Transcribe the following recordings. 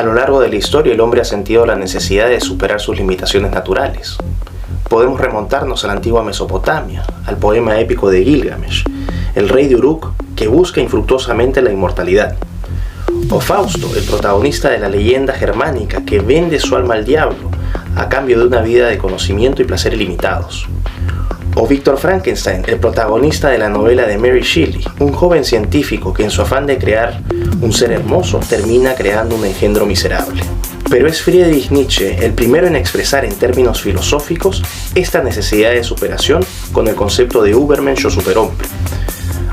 A lo largo de la historia, el hombre ha sentido la necesidad de superar sus limitaciones naturales. Podemos remontarnos a la antigua Mesopotamia, al poema épico de Gilgamesh, el rey de Uruk que busca infructuosamente la inmortalidad. O Fausto, el protagonista de la leyenda germánica que vende su alma al diablo a cambio de una vida de conocimiento y placer ilimitados. O Víctor Frankenstein, el protagonista de la novela de Mary Shelley, un joven científico que en su afán de crear un ser hermoso termina creando un engendro miserable. Pero es Friedrich Nietzsche el primero en expresar en términos filosóficos esta necesidad de superación con el concepto de Übermensch o superhombre.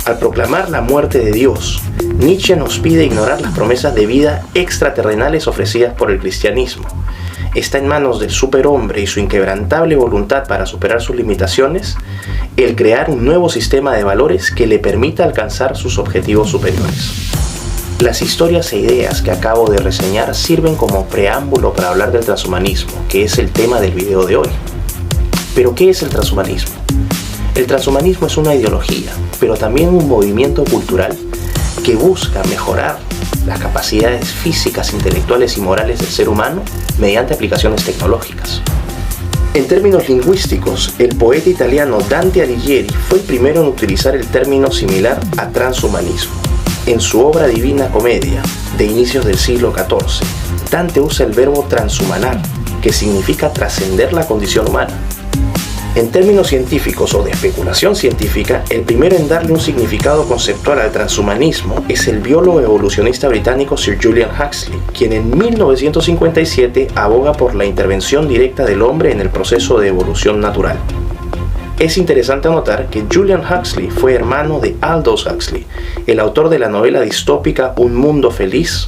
Al proclamar la muerte de Dios, Nietzsche nos pide ignorar las promesas de vida extraterrenales ofrecidas por el cristianismo. Está en manos del superhombre y su inquebrantable voluntad para superar sus limitaciones, el crear un nuevo sistema de valores que le permita alcanzar sus objetivos superiores. Las historias e ideas que acabo de reseñar sirven como preámbulo para hablar del transhumanismo, que es el tema del video de hoy. ¿Pero qué es el transhumanismo? El transhumanismo es una ideología, pero también un movimiento cultural que busca mejorar las capacidades físicas, intelectuales y morales del ser humano mediante aplicaciones tecnológicas. En términos lingüísticos, el poeta italiano Dante Alighieri fue el primero en utilizar el término similar a transhumanismo. En su obra Divina Comedia, de inicios del siglo XIV, Dante usa el verbo transhumanar, que significa trascender la condición humana. En términos científicos o de especulación científica, el primero en darle un significado conceptual al transhumanismo es el biólogo evolucionista británico Sir Julian Huxley, quien en 1957 aboga por la intervención directa del hombre en el proceso de evolución natural. Es interesante anotar que Julian Huxley fue hermano de Aldous Huxley, el autor de la novela distópica Un Mundo Feliz,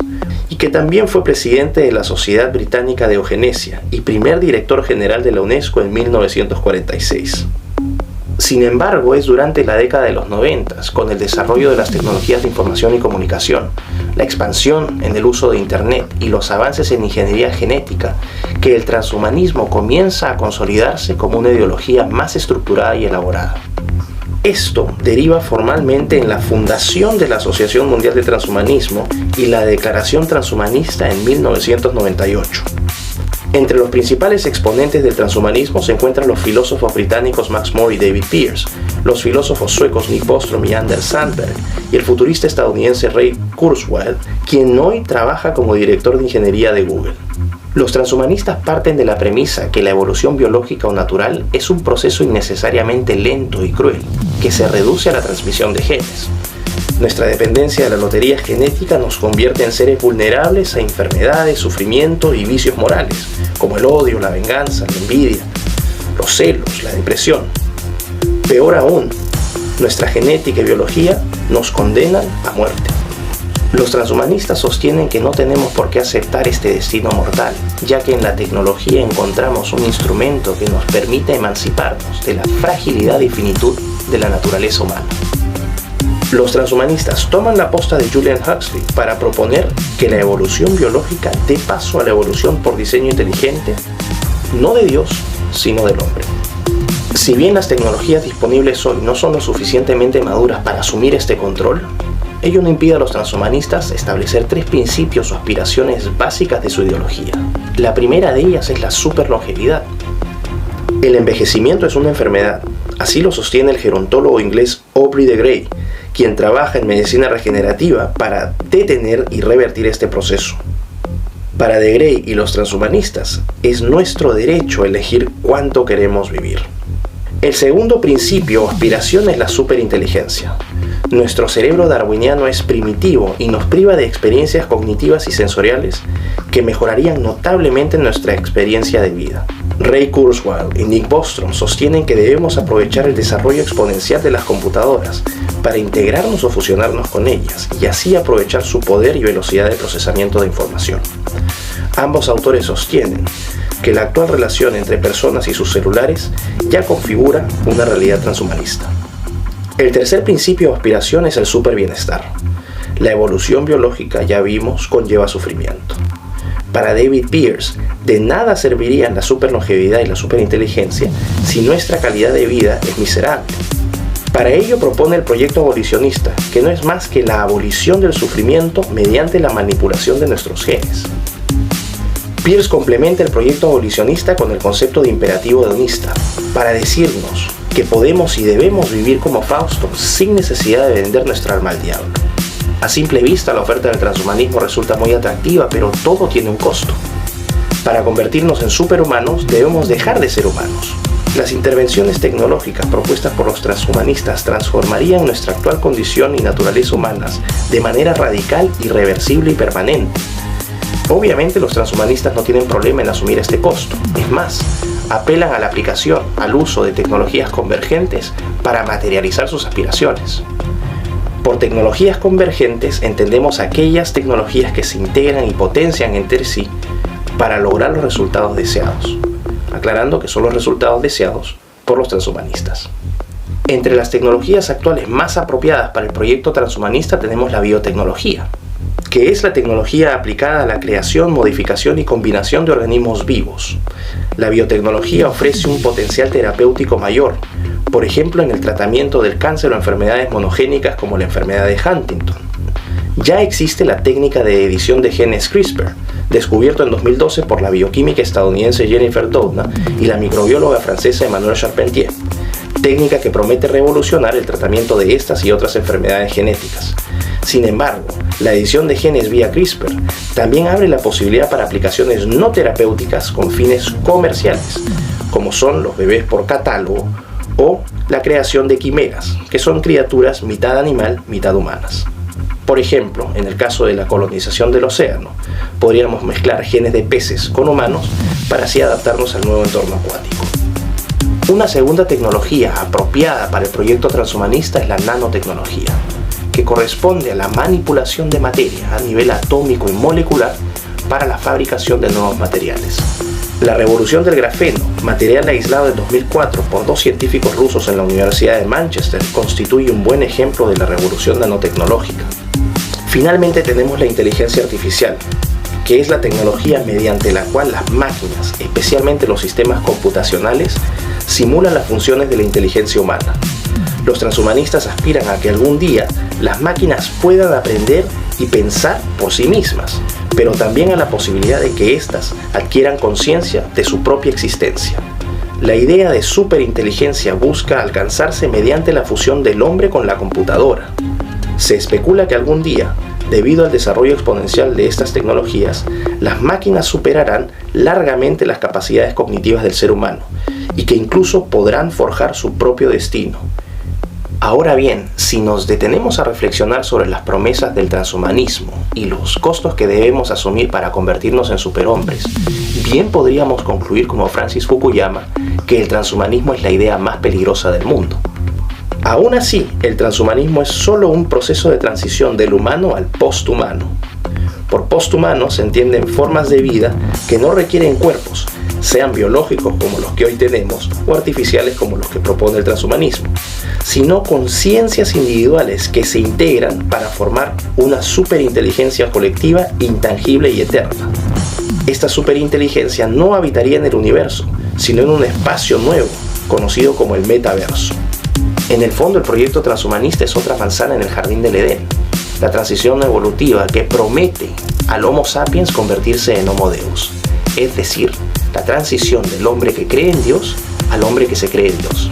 y que también fue presidente de la Sociedad Británica de Eugenesia y primer director general de la UNESCO en 1946. Sin embargo, es durante la década de los 90, con el desarrollo de las tecnologías de información y comunicación, la expansión en el uso de Internet y los avances en ingeniería genética, que el transhumanismo comienza a consolidarse como una ideología más estructurada y elaborada. Esto deriva formalmente en la fundación de la Asociación Mundial de Transhumanismo y la Declaración Transhumanista en 1998. Entre los principales exponentes del transhumanismo se encuentran los filósofos británicos Max More y David Pearce, los filósofos suecos Nick Bostrom y Anders Sandberg, y el futurista estadounidense Ray Kurzweil, quien hoy trabaja como director de ingeniería de Google. Los transhumanistas parten de la premisa que la evolución biológica o natural es un proceso innecesariamente lento y cruel, que se reduce a la transmisión de genes. Nuestra dependencia de la lotería genética nos convierte en seres vulnerables a enfermedades, sufrimiento y vicios morales, como el odio, la venganza, la envidia, los celos, la depresión. Peor aún, nuestra genética y biología nos condenan a muerte. Los transhumanistas sostienen que no tenemos por qué aceptar este destino mortal, ya que en la tecnología encontramos un instrumento que nos permite emanciparnos de la fragilidad y finitud de la naturaleza humana. Los transhumanistas toman la posta de Julian Huxley para proponer que la evolución biológica dé paso a la evolución por diseño inteligente, no de Dios, sino del hombre. Si bien las tecnologías disponibles hoy no son lo suficientemente maduras para asumir este control, ello no impide a los transhumanistas establecer 3 principios o aspiraciones básicas de su ideología. La primera de ellas es la superlongevidad. El envejecimiento es una enfermedad, así lo sostiene el gerontólogo inglés Aubrey de Grey, quien trabaja en medicina regenerativa para detener y revertir este proceso. Para de Grey y los transhumanistas, es nuestro derecho elegir cuánto queremos vivir. El segundo principio o aspiración es la superinteligencia. Nuestro cerebro darwiniano es primitivo y nos priva de experiencias cognitivas y sensoriales que mejorarían notablemente nuestra experiencia de vida. Ray Kurzweil y Nick Bostrom sostienen que debemos aprovechar el desarrollo exponencial de las computadoras para integrarnos o fusionarnos con ellas y así aprovechar su poder y velocidad de procesamiento de información. Ambos autores sostienen que la actual relación entre personas y sus celulares ya configura una realidad transhumanista. El tercer principio o aspiración es el superbienestar. La evolución biológica, ya vimos, conlleva sufrimiento. Para David Pearce, de nada servirían la superlongevidad y la superinteligencia si nuestra calidad de vida es miserable. Para ello propone el proyecto abolicionista, que no es más que la abolición del sufrimiento mediante la manipulación de nuestros genes. Peirce complementa el proyecto abolicionista con el concepto de imperativo hedonista, para decirnos que podemos y debemos vivir como Fausto sin necesidad de vender nuestra alma al diablo. A simple vista la oferta del transhumanismo resulta muy atractiva, pero todo tiene un costo. Para convertirnos en superhumanos debemos dejar de ser humanos. Las intervenciones tecnológicas propuestas por los transhumanistas transformarían nuestra actual condición y naturaleza humanas de manera radical, irreversible y permanente. Obviamente los transhumanistas no tienen problema en asumir este costo. Es más, apelan a la aplicación, al uso de tecnologías convergentes para materializar sus aspiraciones. Por tecnologías convergentes entendemos aquellas tecnologías que se integran y potencian entre sí para lograr los resultados deseados, aclarando que son los resultados deseados por los transhumanistas. Entre las tecnologías actuales más apropiadas para el proyecto transhumanista tenemos la biotecnología, que es la tecnología aplicada a la creación, modificación y combinación de organismos vivos. La biotecnología ofrece un potencial terapéutico mayor, por ejemplo en el tratamiento del cáncer o enfermedades monogénicas como la enfermedad de Huntington. Ya existe la técnica de edición de genes CRISPR, descubierto en 2012 por la bioquímica estadounidense Jennifer Doudna y la microbióloga francesa Emmanuelle Charpentier, técnica que promete revolucionar el tratamiento de estas y otras enfermedades genéticas. Sin embargo, la edición de genes vía CRISPR también abre la posibilidad para aplicaciones no terapéuticas con fines comerciales, como son los bebés por catálogo o la creación de quimeras, que son criaturas mitad animal, mitad humanas. Por ejemplo, en el caso de la colonización del océano, podríamos mezclar genes de peces con humanos para así adaptarnos al nuevo entorno acuático. Una segunda tecnología apropiada para el proyecto transhumanista es la nanotecnología, que corresponde a la manipulación de materia a nivel atómico y molecular para la fabricación de nuevos materiales. La revolución del grafeno, material aislado en 2004 por dos científicos rusos en la Universidad de Manchester, constituye un buen ejemplo de la revolución nanotecnológica. Finalmente tenemos la inteligencia artificial, que es la tecnología mediante la cual las máquinas, especialmente los sistemas computacionales, simulan las funciones de la inteligencia humana. Los transhumanistas aspiran a que algún día las máquinas puedan aprender y pensar por sí mismas, pero también a la posibilidad de que éstas adquieran conciencia de su propia existencia. La idea de superinteligencia busca alcanzarse mediante la fusión del hombre con la computadora. Se especula que algún día, debido al desarrollo exponencial de estas tecnologías, las máquinas superarán largamente las capacidades cognitivas del ser humano y que incluso podrán forjar su propio destino. Ahora bien, si nos detenemos a reflexionar sobre las promesas del transhumanismo y los costos que debemos asumir para convertirnos en superhombres, bien podríamos concluir como Francis Fukuyama que el transhumanismo es la idea más peligrosa del mundo. Aún así, el transhumanismo es solo un proceso de transición del humano al posthumano. Por posthumano se entienden formas de vida que no requieren cuerpos, sean biológicos como los que hoy tenemos o artificiales como los que propone el transhumanismo, sino conciencias individuales que se integran para formar una superinteligencia colectiva intangible y eterna. Esta superinteligencia no habitaría en el universo, sino en un espacio nuevo, conocido como el metaverso. En el fondo, el proyecto transhumanista es otra manzana en el jardín del Edén, la transición evolutiva que promete al Homo sapiens convertirse en Homo Deus, es decir, la transición del hombre que cree en Dios al hombre que se cree en Dios.